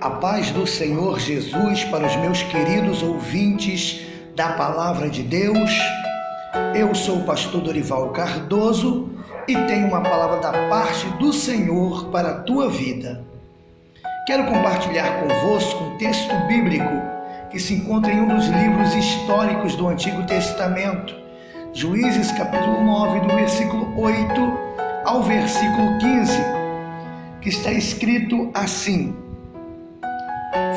A paz do Senhor Jesus para os meus queridos ouvintes da Palavra de Deus. Eu sou o pastor Dorival Cardoso e tenho uma palavra da parte do Senhor para a tua vida. Quero compartilhar convosco um texto bíblico que se encontra em um dos livros históricos do Antigo Testamento, Juízes capítulo 9, do versículo 8 ao versículo 15, que está escrito assim: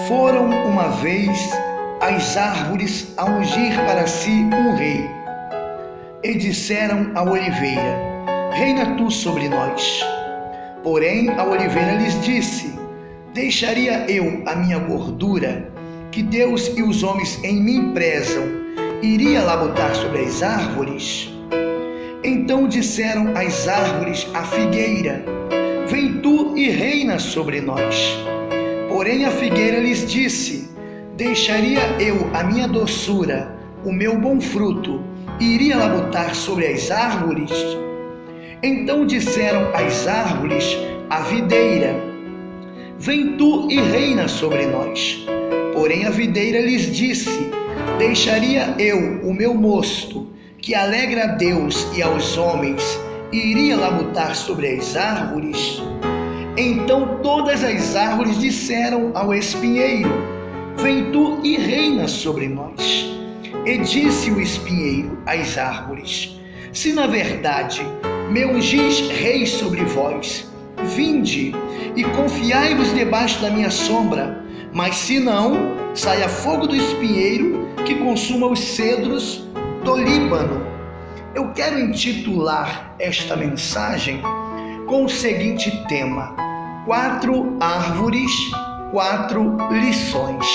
Foram uma vez as árvores a ungir para si um rei, e disseram à oliveira: Reina tu sobre nós. Porém a oliveira lhes disse: Deixaria eu a minha gordura, que Deus e os homens em mim prezam, iria labutar sobre as árvores? Então disseram as árvores à figueira: Vem tu e reina sobre nós. Porém a figueira lhes disse: Deixaria eu a minha doçura, o meu bom fruto, e iria labutar sobre as árvores? Então disseram as árvores à videira: Vem tu e reina sobre nós. Porém a videira lhes disse: Deixaria eu o meu mosto, que alegra a Deus e aos homens, e iria labutar sobre as árvores? Então todas as árvores disseram ao espinheiro: Vem tu e reina sobre nós. E disse o espinheiro às árvores: Se na verdade me ungis rei sobre vós, vinde e confiai-vos debaixo da minha sombra. Mas se não, saia fogo do espinheiro que consuma os cedros do Líbano. Eu quero intitular esta mensagem com o seguinte tema: 4 árvores, 4 lições.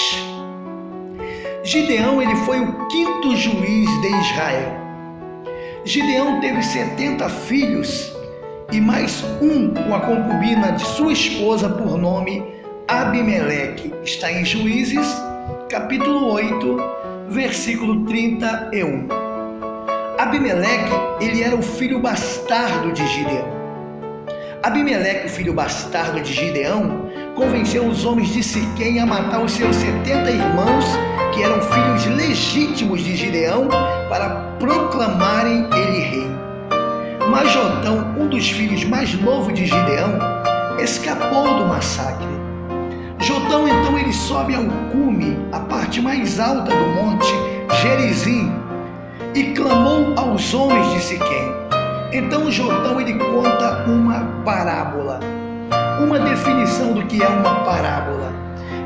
Gideão, ele foi o 5º juiz de Israel. Gideão teve 70 filhos e mais um com a concubina de sua esposa por nome Abimeleque. Está em Juízes, capítulo 8, versículo 31. Abimeleque, ele era o filho bastardo de Gideão. Abimeleque, o filho bastardo de Gideão, convenceu os homens de Siquém a matar os seus 70 irmãos, que eram filhos legítimos de Gideão, para proclamarem ele rei. Mas Jotão, um dos filhos mais novos de Gideão, escapou do massacre. Jotão, então, ele sobe ao cume, a parte mais alta do monte Gerizim, e clamou aos homens de Siquém. Então Jotão, ele conta uma parábola. Uma definição do que é uma parábola: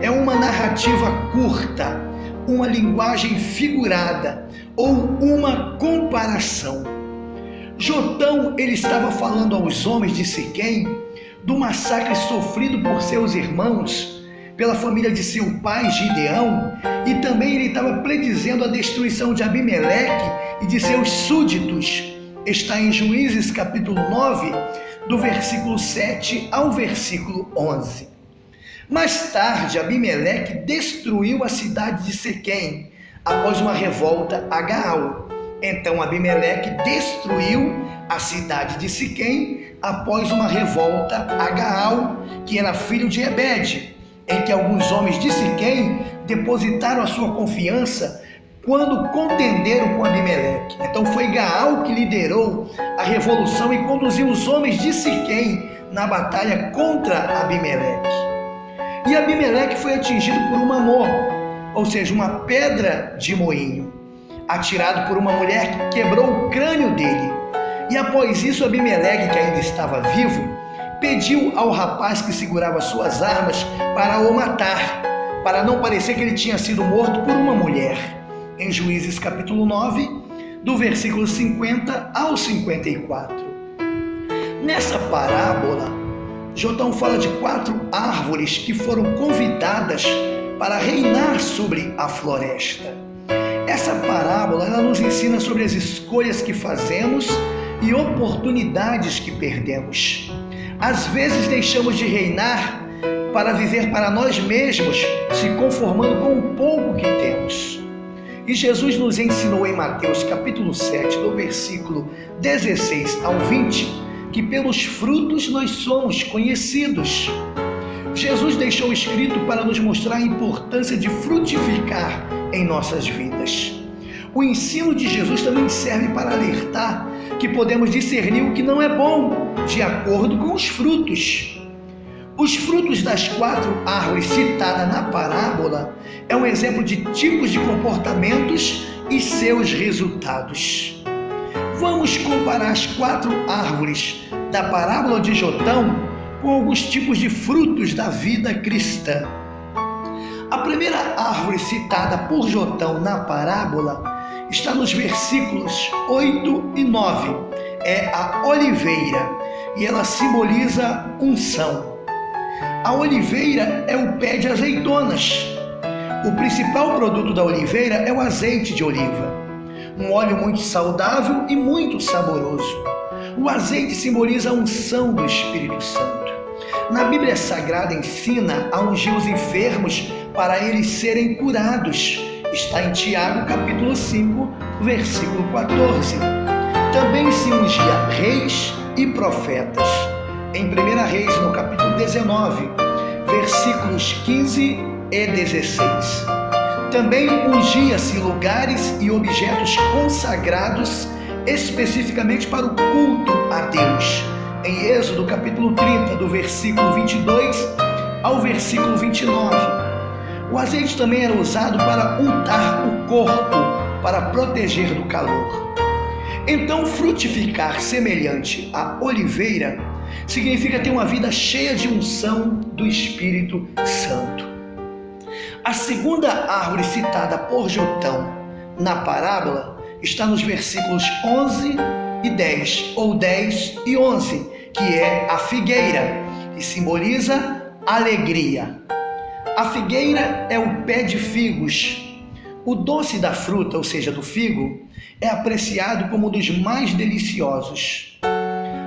é uma narrativa curta, uma linguagem figurada ou uma comparação. Jotão, ele estava falando aos homens de Siquém do massacre sofrido por seus irmãos, pela família de seu pai Gideão, e também ele estava predizendo a destruição de Abimeleque e de seus súditos. Está em Juízes capítulo 9, do versículo 7 ao versículo 11. Mais tarde, Abimeleque destruiu a cidade de Siquém após uma revolta a Gaal. Então Abimeleque destruiu a cidade de Siquém após uma revolta a Gaal, que era filho de Ebed, em que alguns homens de Siquém depositaram a sua confiança quando contenderam com Abimeleque. Então foi Gaal que liderou a revolução e conduziu os homens de Siquém na batalha contra Abimeleque. E Abimeleque foi atingido por um mamor, ou seja, uma pedra de moinho, atirado por uma mulher que quebrou o crânio dele. E após isso, Abimeleque, que ainda estava vivo, pediu ao rapaz que segurava suas armas para o matar, para não parecer que ele tinha sido morto por uma mulher. Em Juízes capítulo 9, do versículo 50 ao 54. Nessa parábola, Jotão fala de 4 árvores que foram convidadas para reinar sobre a floresta. Essa parábola, ela nos ensina sobre as escolhas que fazemos e oportunidades que perdemos. Às vezes deixamos de reinar para viver para nós mesmos, se conformando com o pouco que temos. E Jesus nos ensinou em Mateus capítulo 7, do versículo 16 ao 20, que pelos frutos nós somos conhecidos. Jesus deixou escrito para nos mostrar a importância de frutificar em nossas vidas. O ensino de Jesus também serve para alertar que podemos discernir o que não é bom, de acordo com os frutos. Os frutos das 4 árvores citadas na parábola é um exemplo de tipos de comportamentos e seus resultados. Vamos comparar as 4 árvores da parábola de Jotão com alguns tipos de frutos da vida cristã. A primeira árvore citada por Jotão na parábola está nos versículos 8 e 9. É a oliveira e ela simboliza unção. A oliveira é o pé de azeitonas. O principal produto da oliveira é o azeite de oliva, um óleo muito saudável e muito saboroso. O azeite simboliza a unção do Espírito Santo. Na Bíblia Sagrada ensina a ungir os enfermos para eles serem curados. Está em Tiago, capítulo 5, versículo 14. Também se ungia reis e profetas. Em 1 Reis, no capítulo 19, versículos 15 e 16. Também ungia-se lugares e objetos consagrados especificamente para o culto a Deus. Em Êxodo, capítulo 30, do versículo 22 ao versículo 29. O azeite também era usado para untar o corpo, para proteger do calor. Então, frutificar semelhante à oliveira significa ter uma vida cheia de unção do Espírito Santo. A segunda árvore citada por Jotão na parábola está nos versículos 11 e 10, ou 10 e 11, que é a figueira, que simboliza alegria. A figueira é o pé de figos. O doce da fruta, ou seja, do figo, é apreciado como um dos mais deliciosos.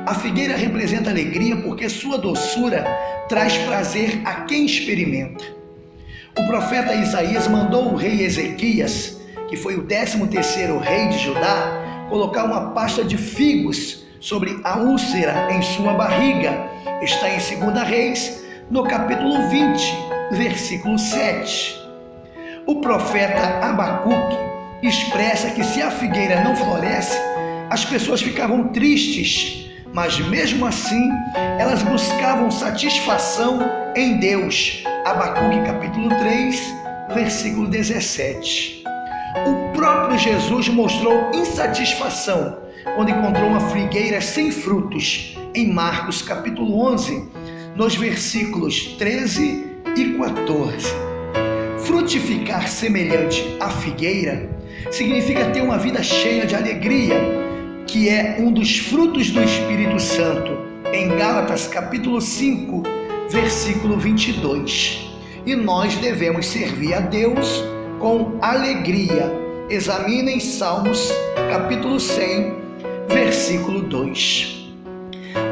A figueira representa alegria porque sua doçura traz prazer a quem experimenta. O profeta Isaías mandou o rei Ezequias, que foi o 13º rei de Judá, colocar uma pasta de figos sobre a úlcera em sua barriga. Está em 2 Reis, no capítulo 20, versículo 7. O profeta Abacuque expressa que se a figueira não floresce, as pessoas ficavam tristes, mas mesmo assim elas buscavam satisfação em Deus. Abacuque capítulo 3, versículo 17. O próprio Jesus mostrou insatisfação quando encontrou uma figueira sem frutos, em Marcos capítulo 11, nos versículos 13 e 14. Frutificar semelhante à figueira significa ter uma vida cheia de alegria, que é um dos frutos do Espírito Santo, em Gálatas capítulo 5, versículo 22. E nós devemos servir a Deus com alegria. Examinem Salmos capítulo 100, versículo 2.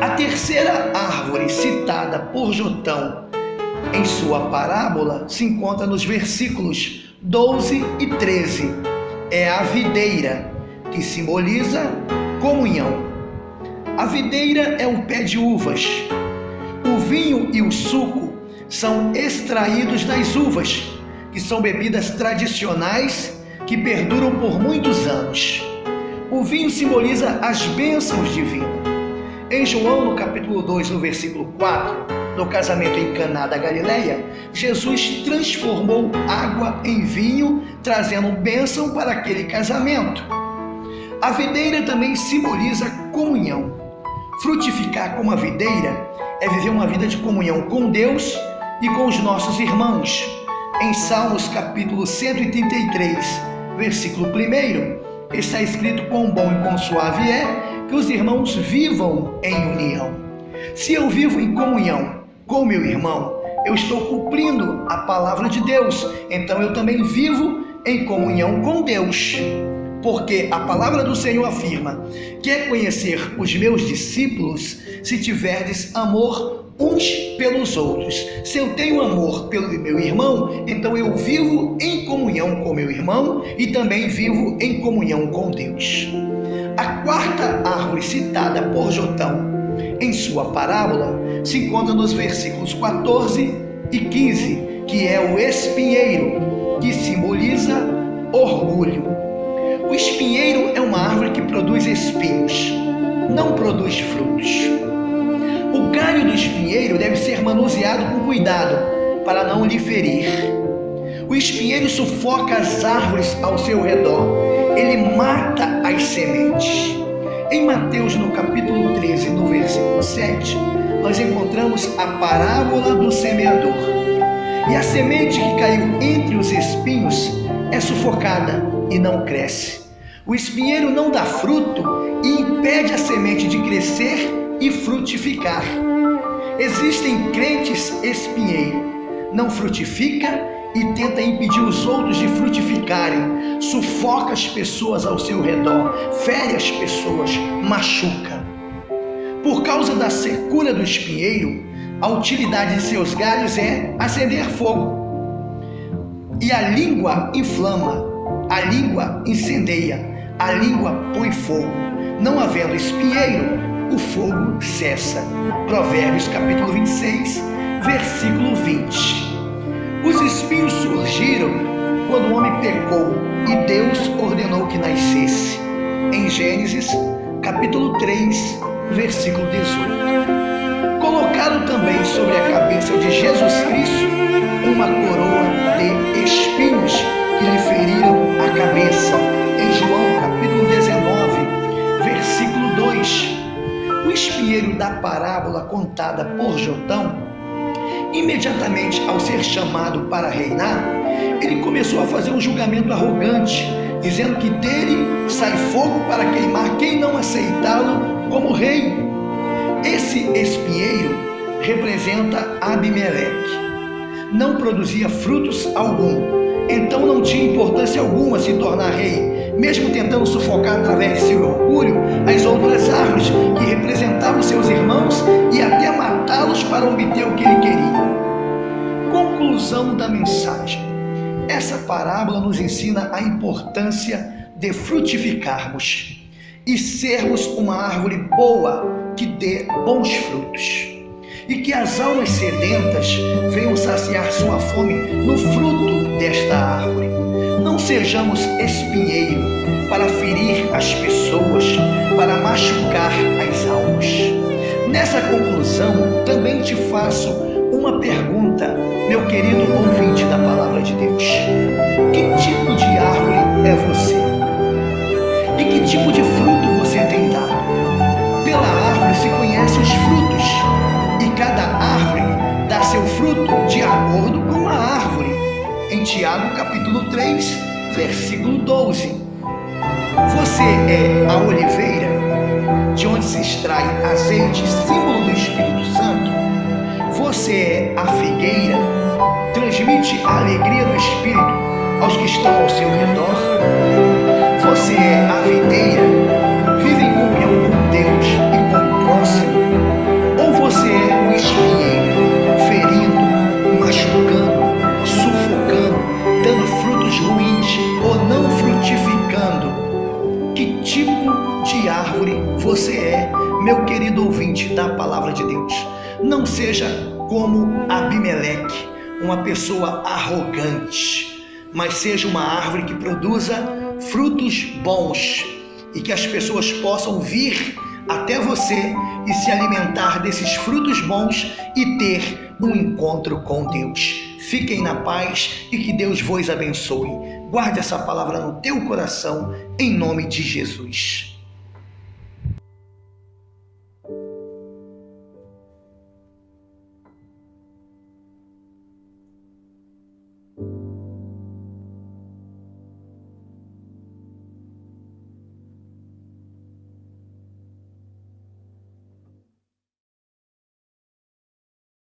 A terceira árvore citada por Jotão em sua parábola se encontra nos versículos 12 e 13. É a videira, que simboliza comunhão. A videira é um pé de uvas. O vinho e o suco são extraídos das uvas, que são bebidas tradicionais que perduram por muitos anos. O vinho simboliza as bênçãos divinas. Em João, no capítulo 2, no versículo 4, no casamento em Caná da Galileia, Jesus transformou água em vinho, trazendo bênção para aquele casamento. A videira também simboliza comunhão. Frutificar como a videira é viver uma vida de comunhão com Deus e com os nossos irmãos. Em Salmos capítulo 133, versículo 1, está escrito: quão bom e quão suave é que os irmãos vivam em união. Se eu vivo em comunhão com meu irmão, eu estou cumprindo a palavra de Deus, então eu também vivo em comunhão com Deus. Porque a palavra do Senhor afirma: quer conhecer os meus discípulos se tiverdes amor uns pelos outros. Se eu tenho amor pelo meu irmão, então eu vivo em comunhão com meu irmão e também vivo em comunhão com Deus. A quarta árvore citada por Jotão em sua parábola se encontra nos versículos 14 e 15, que é o espinheiro, que simboliza orgulho. O espinheiro é uma árvore que produz espinhos, não produz frutos. O galho do espinheiro deve ser manuseado com cuidado para não lhe ferir. O espinheiro sufoca as árvores ao seu redor, ele mata as sementes. Em Mateus, no capítulo 13, no versículo 7, nós encontramos a parábola do semeador. E a semente que caiu entre os espinhos é sufocada e não cresce. O espinheiro não dá fruto e impede a semente de crescer e frutificar. Existem crentes espinheiro, não frutifica e tenta impedir os outros de frutificarem, sufoca as pessoas ao seu redor, fere as pessoas, machuca. Por causa da secura do espinheiro, a utilidade de seus galhos é acender fogo. E a língua inflama, a língua incendeia, a língua põe fogo. Não havendo espinheiro, o fogo cessa. Provérbios capítulo 26, versículo 20. Os espinhos surgiram quando o homem pecou e Deus ordenou que nascesse. Em Gênesis, capítulo 3, versículo 18. Colocaram também sobre a cabeça de Jesus Cristo uma coroa de espinhos que lhe feriram a cabeça. Em João, capítulo 19, versículo 2. O espinheiro da parábola contada por Jotão, imediatamente ao ser chamado para reinar, ele começou a fazer um julgamento arrogante, dizendo que dele sai fogo para queimar quem não aceitá-lo como rei. Esse espinheiro representa Abimeleque. Não produzia frutos algum, então não tinha importância alguma se tornar rei, mesmo tentando sufocar através de seu orgulho as outras árvores que representavam seus irmãos e até matá-los para obter o que ele queria. Conclusão da mensagem. Essa parábola nos ensina a importância de frutificarmos e sermos uma árvore boa que dê bons frutos. E que as almas sedentas venham saciar sua fome no fruto desta árvore. Não sejamos espinheiro para ferir as pessoas, para machucar as almas. Nessa conclusão, também te faço uma pergunta, meu querido ouvinte da Palavra de Deus. Que tipo de árvore é você? E que tipo de fruto você tem dado? Pela árvore se conhecem os frutos, e cada árvore dá seu fruto de acordo com a árvore. Em Tiago, capítulo 3, versículo 12. Você é a oliveira, de onde se extrai azeite, símbolo do Espírito Santo. Você é a figueira, transmite a alegria do Espírito aos que estão ao seu redor. Você é a videira, vive em comunhão com Deus e com o próximo. Ou você é o espinheiro, ferindo, machucando, sufocando, dando frutos ruins ou não frutificando? Que tipo de árvore você é, meu querido ouvinte da Palavra de Deus? Não seja como Abimeleque, uma pessoa arrogante, mas seja uma árvore que produza frutos bons e que as pessoas possam vir até você e se alimentar desses frutos bons e ter um encontro com Deus. Fiquem na paz e que Deus vos abençoe. Guarde essa palavra no teu coração, em nome de Jesus.